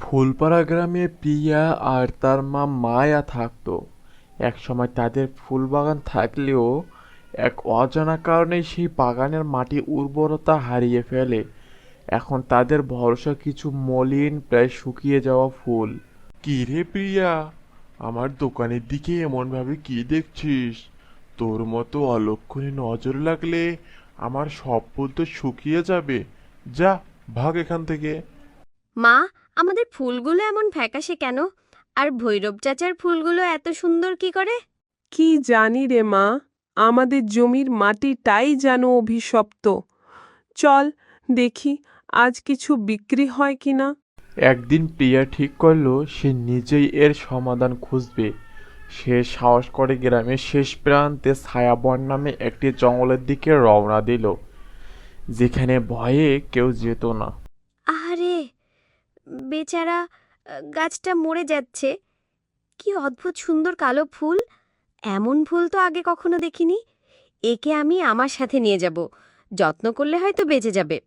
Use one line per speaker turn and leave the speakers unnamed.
ফুলপাড়া গ্রামে প্রিয়া আর তার মা মায়া থাকতো। একসময় তাদের ফুল বাগান থাকলেও এক অজানা কারণে সেই বাগানের মাটি উর্বরতা হারিয়ে ফেলে। এখন তাদের ভরসা কিছু মলিন, প্রায় শুকিয়ে যাওয়া ফুল।
কি রে প্রিয়া, আমার দোকানের দিকে এমন ভাবে কি দেখছিস? তোর মতো অলক্ষণে নজর লাগলে আমার সব ফুল তো শুকিয়ে যাবে। যা, ভাগ এখান থেকে।
মা, আমাদের ফুলগুলো এমন ফ্যাকাশে কেন? আর ভৈরব চাচার ফুলগুলো এত সুন্দর কি করে?
কি জানি রে মা, আমাদের জমির মাটিটাই যেন অভিশপ্ত। চল দেখি আজ কিছু বিক্রি হয় কিনা।
একদিন প্রিয়া ঠিক করলো সে নিজেই এর সমাধান খুঁজবে। সে সাহস করে গ্রামের শেষ প্রান্তে ছায়াবন নামে একটি জঙ্গলের দিকে রওনা দিল, যেখানে ভয়ে কেউ যেত না।
আরে বেচারা, গাছটা মরে যাচ্ছে। কি অদ্ভুত সুন্দর কালো ফুল! এমন ফুল তো আগে কখনো দেখিনি। একে আমি আমার সাথে নিয়ে যাব। যত্ন করলে হয়তো বেঁচে যাবে।